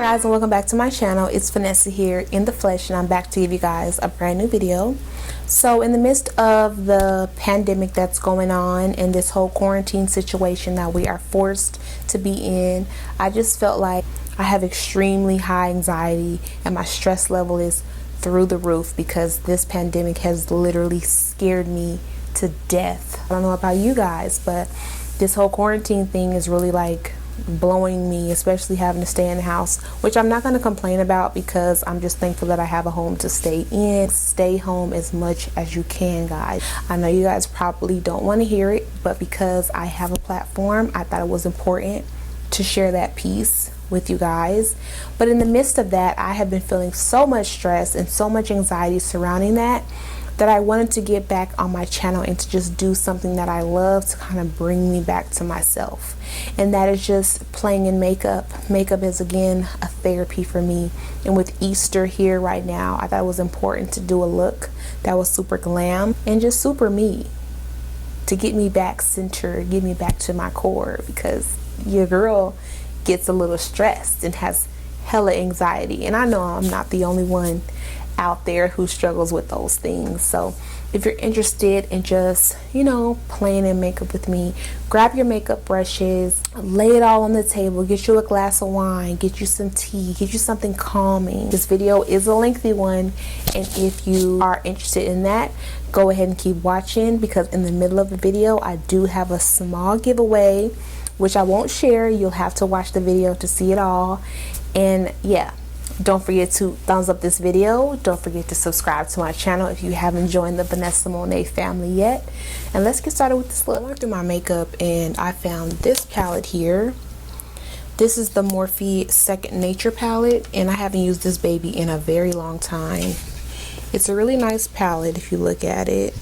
guys, and welcome back to my channel. It's Vanessa here in the flesh, and I'm back to give you guys a brand new video. So in the midst of the pandemic that's going on and this whole quarantine situation that we are forced to be in, I just felt like I have extremely high anxiety and my stress level is through the roof because this pandemic has literally scared me to death. I don't know about you guys, but this whole quarantine thing is really like blowing me, especially having to stay in the house, which I'm not going to complain about because I'm just thankful that I have a home to stay in. Stay home as much as you can, guys. I know you guys probably don't want to hear it, but because I have a platform, I thought it was important to share that piece with you guys. But in the midst of that, I have been feeling so much stress and so much anxiety surrounding that I wanted to get back on my channel and to just do something that I love to kind of bring me back to myself. And that is just playing in makeup. Makeup is, again, a therapy for me. And with Easter here right now, I thought it was important to do a look that was super glam and just super me, to get me back centered, get me back to my core, because your girl gets a little stressed and has hella anxiety. And I know I'm not the only one out there who struggles with those things. So if you're interested in just, you know, playing in makeup with me, grab your makeup brushes, lay it all on the table, get you a glass of wine, get you some tea, get you something calming. This video is a lengthy one, and if you are interested in that, go ahead and keep watching, because in the middle of the video I do have a small giveaway which I won't share. You'll have to watch the video to see it all. And yeah, don't forget to thumbs up this video. Don't forget to subscribe to my channel if you haven't joined the Vanessa Monet family yet. And let's get started with this look. I looked at my makeup and I found this palette here. This is the Morphe Second Nature palette, and I haven't used this baby in a very long time. It's a really nice palette if you look at it.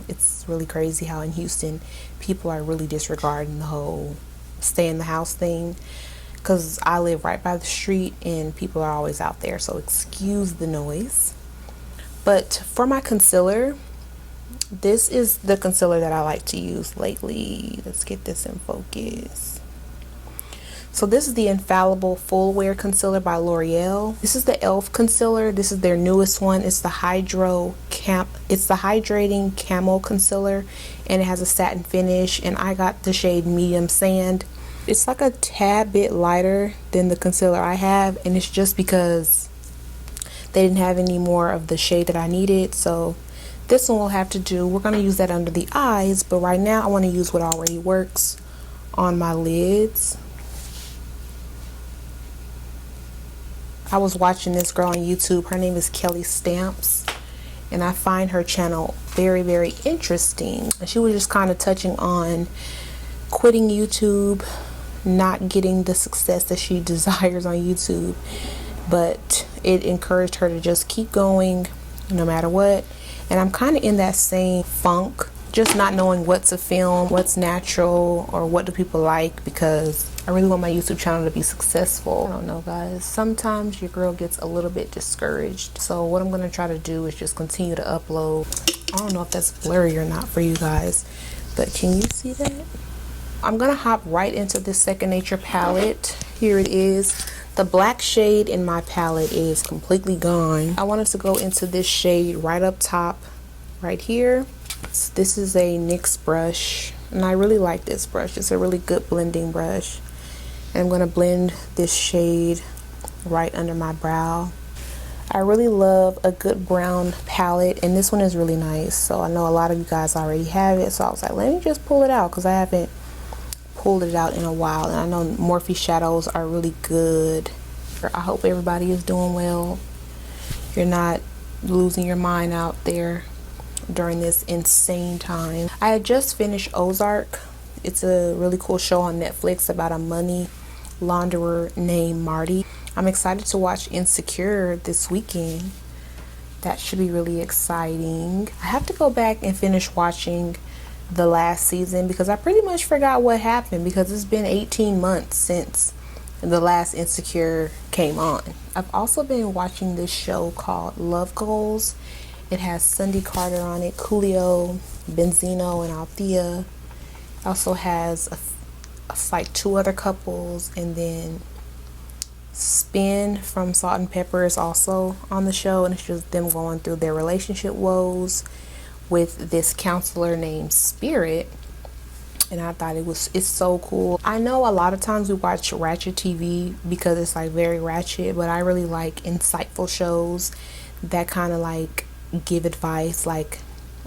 It's really crazy how in Houston people are really disregarding the whole stay in the house thing, because I live right by the street and people are always out there, so excuse the noise. But for my concealer, this is the concealer that I like to use lately. Let's get this in focus. So this is the Infallible Full Wear Concealer by L'Oreal. This is the e.l.f. concealer. This is their newest one. It's the hydrating camo concealer, and it has a satin finish, and I got the shade Medium Sand. It's like a tad bit lighter than the concealer I have, and it's just because they didn't have any more of the shade that I needed, so this one will have to do. We're going to use that under the eyes, but right now I want to use what already works on my lids. I was watching this girl on YouTube. Her name is Kelly Stamps, and I find her channel very, very interesting. And she was just kind of touching on quitting YouTube, not getting the success that she desires on YouTube, but it encouraged her to just keep going no matter what. And I'm kind of in that same funk, just not knowing what to film, what's natural, or what do people like, because I really want my YouTube channel to be successful. I don't know, guys, sometimes your girl gets a little bit discouraged, so what I'm going to try to do is just continue to upload. I don't know if that's blurry or not for you guys, but can you see that? I'm gonna hop right into this Second Nature palette. Here it is. The black shade in my palette is completely gone. I wanted to go into this shade right up top, right here. So this is a NYX brush, and I really like this brush. It's a really good blending brush. And I'm gonna blend this shade right under my brow. I really love a good brown palette, and this one is really nice. So I know a lot of you guys already have it, so I was like, let me just pull it out, because I haven't pulled it out in a while. And I know Morphe shadows are really good. I hope everybody is doing well. You're not losing your mind out there during this insane time. I had just finished Ozark. It's a really cool show on Netflix about a money launderer named Marty. I'm excited to watch Insecure this weekend. That should be really exciting. I have to go back and finish watching the last season because I pretty much forgot what happened, because it's been 18 months since the last Insecure came on. I've also been watching this show called Love Goals. It has Cindy Carter on it, Coolio, Benzino, and Althea. It also has it's like 2 other couples, and then Spin from Salt and Pepper is also on the show, and it's just them going through their relationship woes with this counselor named Spirit. And I thought it's so cool. I know a lot of times we watch ratchet TV because it's like very ratchet, but I really like insightful shows that kind of like give advice, like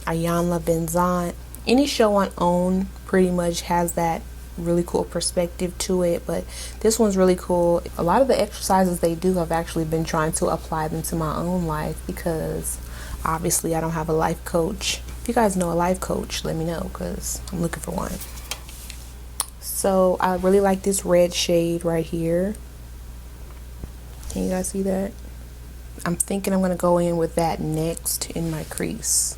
Ayanla Benzant. Any show on OWN pretty much has that really cool perspective to it, but this one's really cool. A lot of the exercises they do, I've actually been trying to apply them to my own life because obviously I don't have a life coach. If you guys know a life coach, let me know because I'm looking for one. So I really like this red shade right here. Can you guys see that? I'm thinking I'm going to go in with that next in my crease.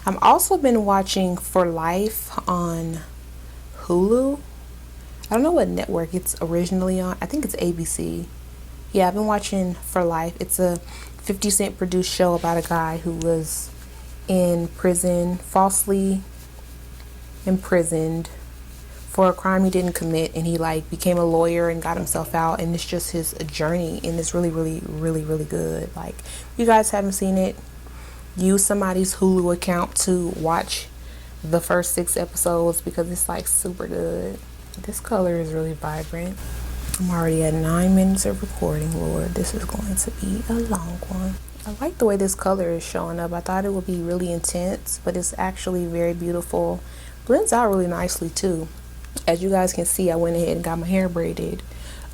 I've also been watching For Life on Hulu. I don't know what network it's originally on. I think it's ABC. Yeah, I've been watching For Life. It's a 50 Cent produced show about a guy who was in prison, falsely imprisoned for a crime he didn't commit, and he like became a lawyer and got himself out, and it's just his journey, and it's really good. Like, if you guys haven't seen it, use somebody's Hulu account to watch the first 6 episodes because it's like super good. This color is really vibrant. I'm already at 9 minutes of recording. Lord, this is going to be a long one. I like the way this color is showing up. I thought it would be really intense, but it's actually very beautiful. Blends out really nicely too. As you guys can see, I went ahead and got my hair braided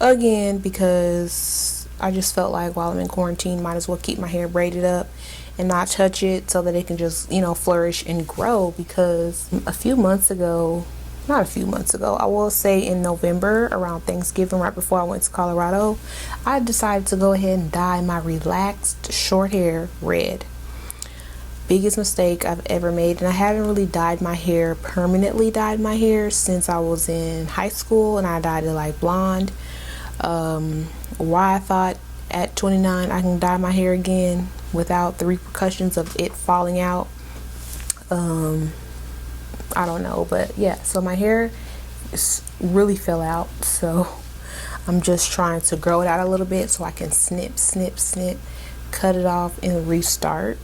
again because I just felt like while I'm in quarantine, might as well keep my hair braided up and not touch it so that it can just, you know, flourish and grow. Because not a few months ago, I will say in November around Thanksgiving, right before I went to Colorado, I decided to go ahead and dye my relaxed short hair red. Biggest mistake I've ever made, and I haven't really permanently dyed my hair since I was in high school, and I dyed it like blonde. Why I thought at 29 I can dye my hair again without the repercussions of it falling out, I don't know, but yeah, so my hair really fell out, so I'm just trying to grow it out a little bit so I can snip, cut it off and restart.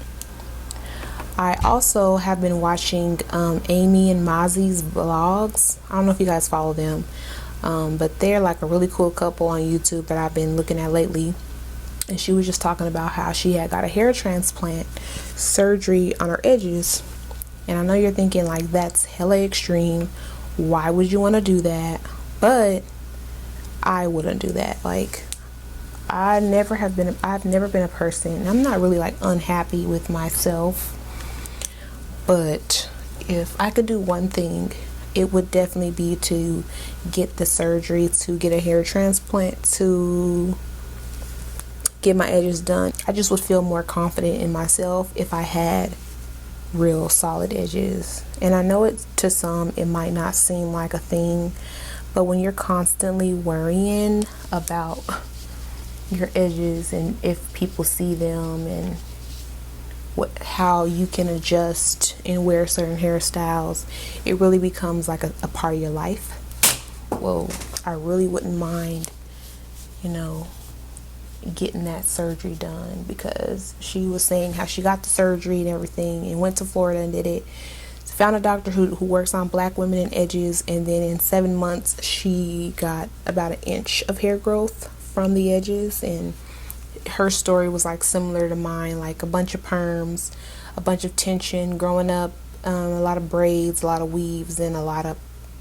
I also have been watching Amy and Mozzie's vlogs. I don't know if you guys follow them, but they're like a really cool couple on YouTube that I've been looking at lately. And she was just talking about how she had got a hair transplant surgery on her edges. And I know you're thinking like, that's hella extreme. Why would you want to do that? But I wouldn't do that. Like, I've never been a person, I'm not really like unhappy with myself, but if I could do one thing, it would definitely be to get the surgery, to get a hair transplant, to get my edges done. I just would feel more confident in myself if I had real solid edges. And I know to some it might not seem like a thing, but when you're constantly worrying about your edges and if people see them and how you can adjust and wear certain hairstyles, it really becomes like a part of your life. Well, I really wouldn't mind, you know, getting that surgery done, because she was saying how she got the surgery and everything and went to Florida and did it. Found a doctor who works on black women and edges, and then in 7 months she got about 1 inch of hair growth from the edges. And her story was like similar to mine, like a bunch of perms, a bunch of tension growing up, a lot of braids, a lot of weaves, and a lot of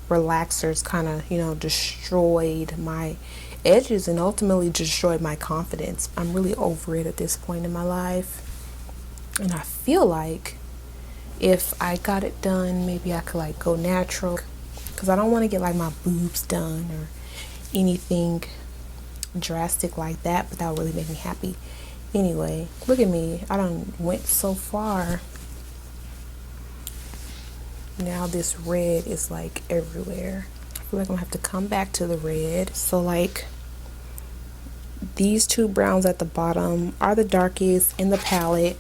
relaxers kind of, you know, destroyed my edges and ultimately destroyed my confidence. I'm really over it at this point in my life, and I feel like if I got it done, maybe I could like go natural, because I don't want to get like my boobs done or anything drastic like that, but that would really make me happy. Anyway, look at me, I done went so far. Now this red is like everywhere. I feel like I'm gonna have to come back to the red. So like these 2 browns at the bottom are the darkest in the palette,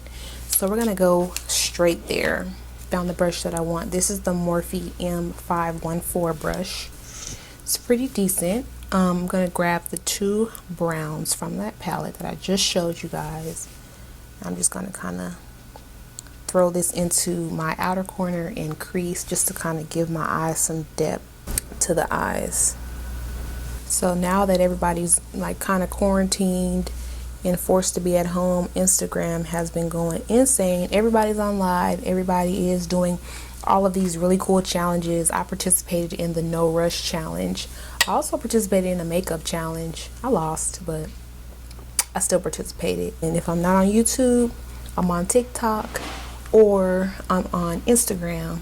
so we're gonna go straight there. Found the brush that I want. This is the Morphe M514 brush. It's pretty decent. I'm gonna grab the two browns from that palette that I just showed you guys. I'm just gonna kind of throw this into my outer corner and crease just to kind of give my eyes some depth to the eyes. So now that everybody's like kind of quarantined and forced to be at home, Instagram has been going insane. Everybody's on live. Everybody is doing all of these really cool challenges. I participated in the no rush challenge. I also participated in a makeup challenge. I lost, but I still participated. And if I'm not on YouTube, I'm on TikTok or I'm on Instagram.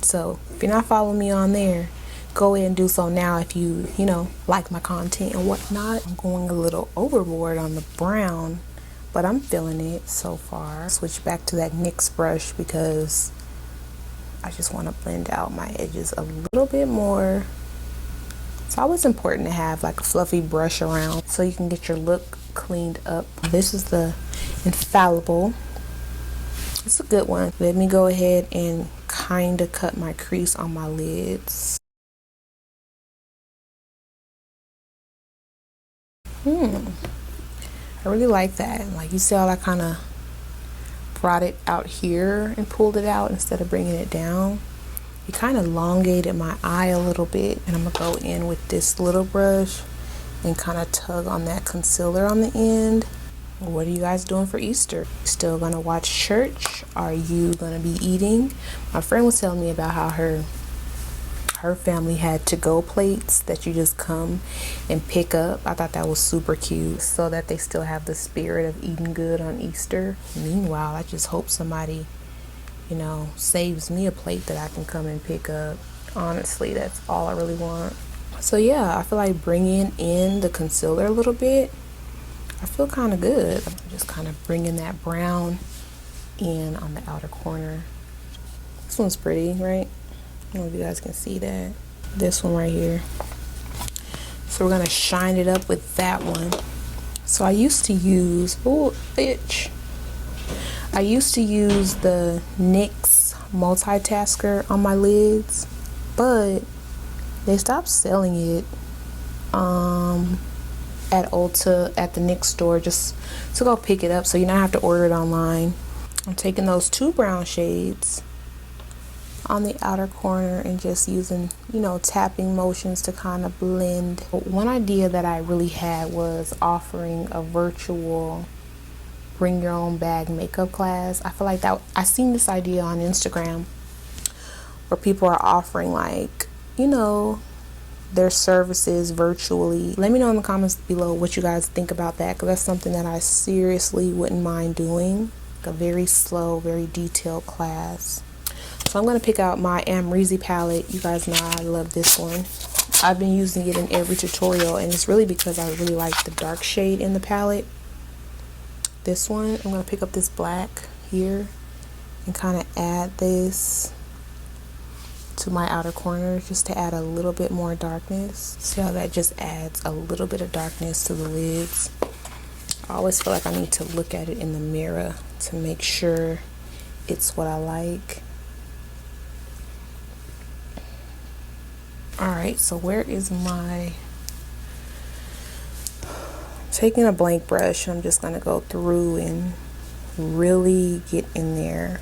So if you're not following me on there, go ahead and do so now if you know, like my content and whatnot. I'm going a little overboard on the brown, but I'm feeling it so far. Switch back to that NYX brush because I just want to blend out my edges a little bit more. It's always important to have like a fluffy brush around so you can get your look cleaned up. This is the Infallible. It's a good one. Let me go ahead and kind of cut my crease on my lids. I really like that. Like, you see how I kind of brought it out here and pulled it out instead of bringing it down? It kind of elongated my eye a little bit. And I'm gonna go in with this little brush and kind of tug on that concealer on the end. What are you guys doing for Easter? Still gonna watch church? Are you gonna be eating? My friend was telling me about how her family had to-go plates that you just come and pick up. I thought that was super cute, so that they still have the spirit of eating good on Easter. Meanwhile, I just hope somebody, you know, saves me a plate that I can come and pick up. Honestly, that's all I really want. So yeah, I feel like bringing in the concealer a little bit, I feel kind of good. I'm just kind of bringing that brown in on the outer corner. This one's pretty, right? I don't know if you guys can see that. This one right here. So we're gonna shine it up with that one. So I used to use, I used to use the NYX multitasker on my lids, but they stopped selling it at Ulta, at the NYX store, just to go pick it up, so you don't have to order it online. I'm taking those two brown shades on the outer corner and just using, you know, tapping motions to kind of blend. One idea that I really had was offering a virtual bring your own bag makeup class. I feel like that, I seen this idea on Instagram where people are offering, like, you know, their services virtually. Let me know in the comments below what you guys think about that, because that's something that I seriously wouldn't mind doing. Like a very slow, very detailed class. So I'm going to pick out my Amrezy palette. You guys know I love this one. I've been using it in every tutorial, and it's really because I really like the dark shade in the palette. This one, I'm going to pick up this black here and kind of add this to my outer corner just to add a little bit more darkness. See how that just adds a little bit of darkness to the lids? I always feel like I need to look at it in the mirror to make sure it's what I like. Alright, so where is my... Taking a blank brush, I'm just going to go through and really get in there.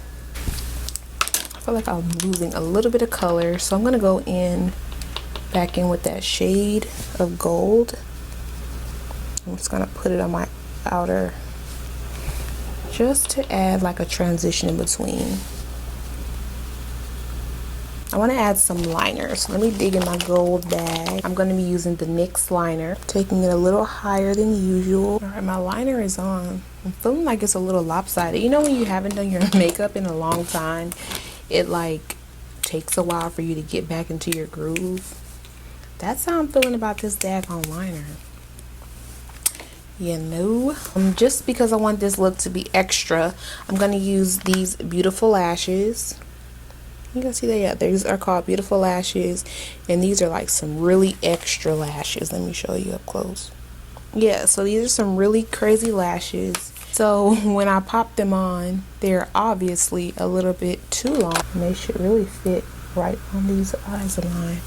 I feel like I'm losing a little bit of color, so I'm going to go in, back in with that shade of gold. I'm just going to put it on my outer, just to add like a transition in between. I want to add some liner, so let me dig in my gold bag. I'm going to be using the NYX liner, taking it a little higher than usual. Alright, my liner is on. I'm feeling like it's a little lopsided. You know when you haven't done your makeup in a long time, it like takes a while for you to get back into your groove? That's how I'm feeling about this daggone liner. You know, just because I want this look to be extra, I'm going to use these beautiful lashes. You can see that, yeah, these are called Beautiful Lashes, and these are like some really extra lashes. Let me show you up close. Yeah, so these are some really crazy lashes. So when I pop them on, they're obviously a little bit too long, and they should really fit right on these eyes of mine.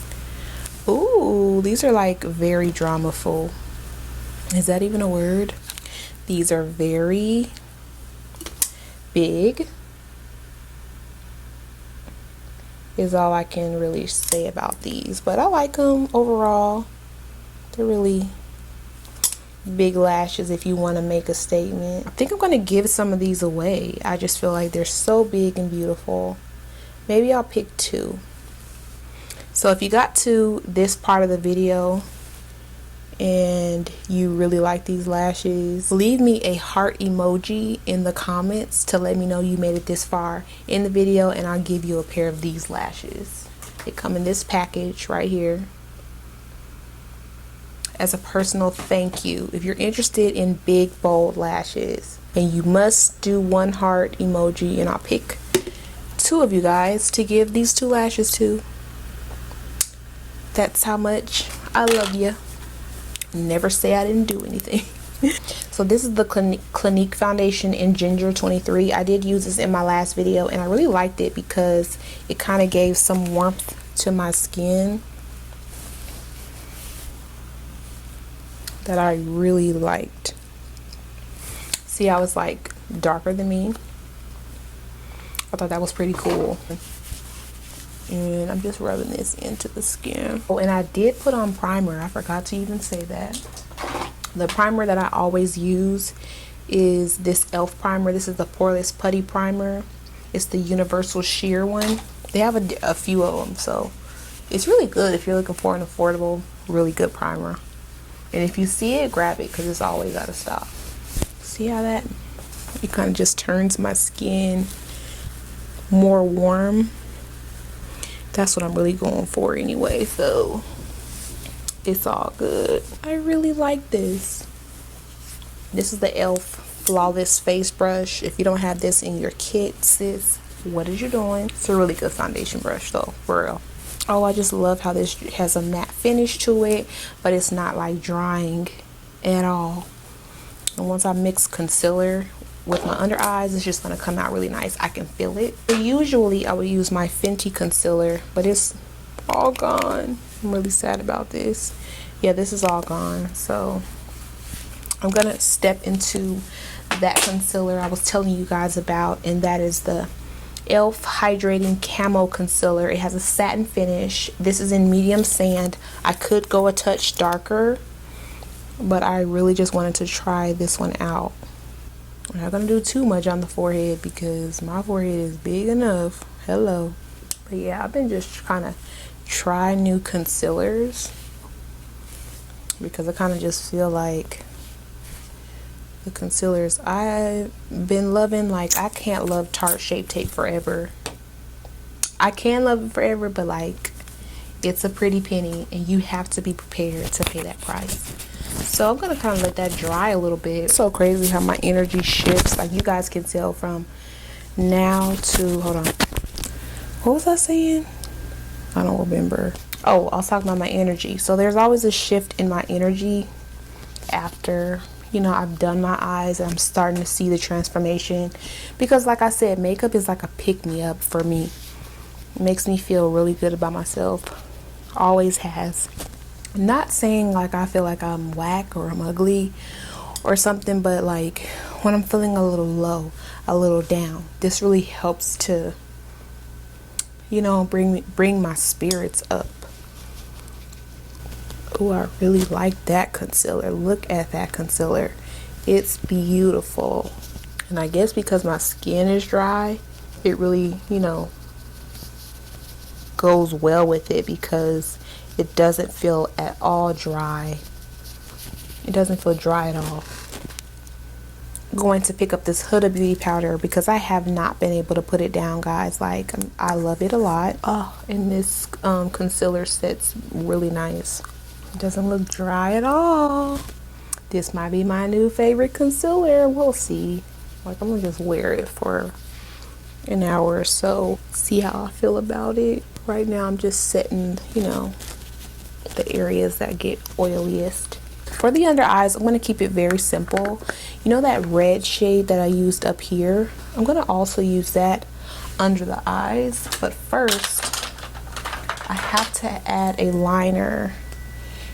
Ooh, these are like very dramaful. Is that even a word? These are very big, is all I can really say about these. But I like them overall. They're really big lashes if you want to make a statement. I think I'm going to give some of these away. I just feel like they're so big and beautiful. Maybe I'll pick 2. So if you got to this part of the video and you really like these lashes, leave me a heart emoji in the comments to let me know you made it this far in the video, and I'll give you a pair of these lashes. They come in this package right here as a personal thank you. If you're interested in big bold lashes, and you must do 1 heart emoji, and I'll pick 2 of you guys to give these 2 lashes to. That's how much I love you. Never say I didn't do anything. So this is the Clinique foundation in Ginger 23. I did use this in my last video, and I really liked it because it kind of gave some warmth to my skin that I really liked. See how it's like darker than me? I thought that was pretty cool. And I'm just rubbing this into the skin. Oh, and I did put on primer. I forgot to even say that. The primer that I always use is this e.l.f. primer. This is the Poreless Putty Primer. It's the Universal Sheer one. They have a few of them, so it's really good if you're looking for an affordable, really good primer. And if you see it, grab it, because it's always out of stock. See how that? It kind of just turns my skin more warm. That's what I'm really going for anyway, so it's all good. I really like this. This is the e.l.f. Flawless Face Brush. If you don't have this in your kit, sis, what is you doing? It's a really good foundation brush though, for real. Oh, I just love how this has a matte finish to it, but it's not like drying at all. And once I mix concealer with my under eyes, it's just gonna come out really nice. I can feel it. Usually I would use my Fenty concealer, but it's all gone. I'm really sad about this. Yeah, this is all gone. So I'm gonna step into that concealer I was telling you guys about, and that is the e.l.f. Hydrating Camo Concealer. It has a satin finish. This is in medium sand. I could go a touch darker, but I really just wanted to try this one out. I'm not gonna do too much on the forehead because my forehead is big enough. Hello. But yeah, I've been just kind of try new concealers because I kind of just feel like the concealers I've been loving, like I can't love Tarte Shape Tape forever. I can love it forever, but like it's a pretty penny and you have to be prepared to pay that price. So I'm gonna kind of let that dry a little bit. It's so crazy how my energy shifts. Like you guys can tell from now to, hold on, what was I saying? I don't remember. Oh, I was talking about my energy. So there's always a shift in my energy after, you know, I've done my eyes and I'm starting to see the transformation, because like I said, makeup is like a pick-me-up for me. It makes me feel really good about myself. Always has. Not saying like I feel like I'm whack or I'm ugly or something, but like when I'm feeling a little low, a little down, this really helps to, you know, bring my spirits up. Oh, I really like that concealer. Look at that concealer. It's beautiful. And I guess because my skin is dry, it really, you know, goes well with it because it doesn't feel at all dry. It doesn't feel dry at all. I'm going to pick up this Huda Beauty powder because I have not been able to put it down, guys. Like, I love it a lot. Oh, and this concealer set's really nice. It doesn't look dry at all. This might be my new favorite concealer. We'll see. Like, I'm gonna just wear it for an hour or so, see how I feel about it. Right now I'm just setting, you know, the areas that get oiliest. For the under eyes, I'm going to keep it very simple. You know that red shade that I used up here? I'm going to also use that under the eyes. But first, I have to add a liner.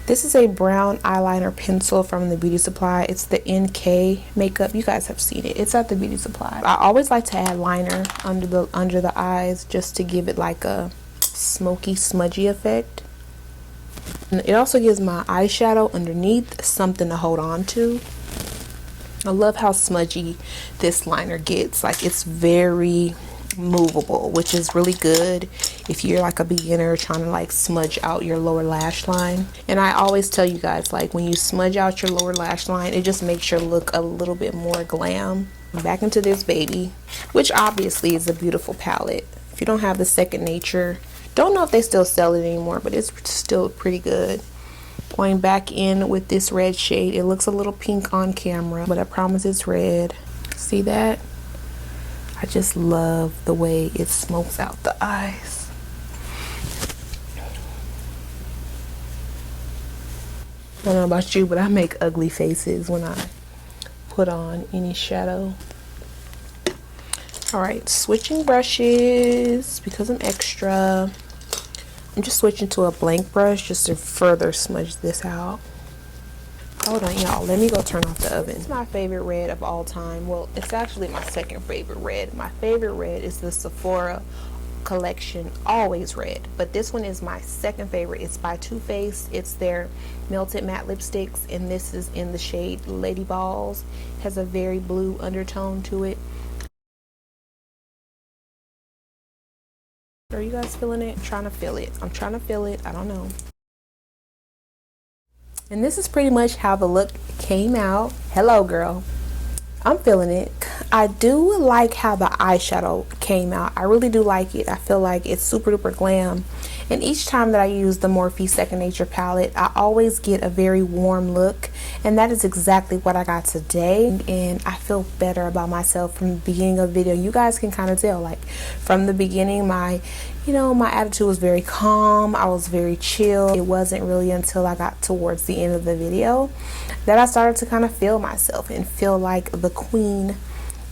This is a brown eyeliner pencil from the Beauty Supply. It's the NK makeup. You guys have seen it. It's at the Beauty Supply. I always like to add liner under the eyes just to give it like a smoky, smudgy effect. And it also gives my eyeshadow underneath something to hold on to. I love how smudgy this liner gets. Like, it's very movable, which is really good if you're like a beginner trying to like smudge out your lower lash line. And I always tell you guys, like, when you smudge out your lower lash line, it just makes your look a little bit more glam. Back into this baby, which obviously is a beautiful palette. If you don't have the Second Nature, don't know if they still sell it anymore, but it's still pretty good. Going back in with this red shade. It looks a little pink on camera, but I promise it's red. See that? I just love the way it smokes out the eyes. I don't know about you, but I make ugly faces when I put on any shadow. Alright, switching brushes because I'm extra. I'm just switching to a blank brush just to further smudge this out. Hold on, y'all. Let me go turn off the oven. It's my favorite red of all time. Well, it's actually my second favorite red. My favorite red is the Sephora collection Always Red, but this one is my second favorite. It's by Too Faced. It's their melted matte lipsticks, and this is in the shade Lady Balls. It has a very blue undertone to it. Are you guys feeling it? I'm trying to feel it. I'm trying to feel it. I don't know. And this is pretty much how the look came out. Hello, girl. I'm feeling it. I do like how the eyeshadow came out. I really do like it. I feel like it's super duper glam. And each time that I use the Morphe Second Nature palette, I always get a very warm look. And that is exactly what I got today. And I feel better about myself from the beginning of the video. You guys can kind of tell, like, from the beginning, my attitude was very calm. I was very chill. It wasn't really until I got towards the end of the video that I started to kind of feel myself and feel like the queen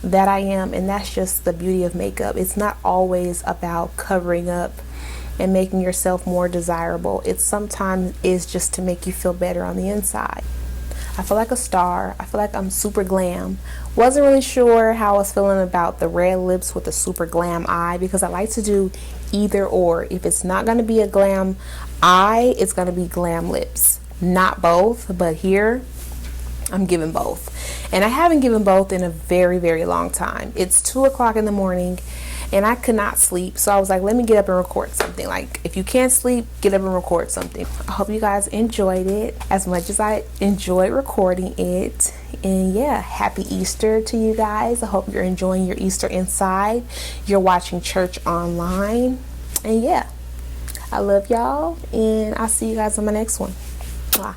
that I am. And that's just the beauty of makeup. It's not always about covering up and making yourself more desirable. It sometimes is just to make you feel better on the inside. I feel like a star. I feel like I'm super glam. Wasn't really sure how I was feeling about the red lips with a super glam eye, because I like to do either or. If it's not going to be a glam eye, it's going to be glam lips. Not both, but here I'm giving both. And I haven't given both in a very, very long time. It's 2 o'clock in the morning and I could not sleep, so I was like, let me get up and record something. Like, if you can't sleep, get up and record something. I hope you guys enjoyed it as much as I enjoyed recording it. And yeah, happy Easter to you guys. I hope you're enjoying your Easter inside. You're watching church online. And yeah, I love y'all, and I'll see you guys on my next one. Bye.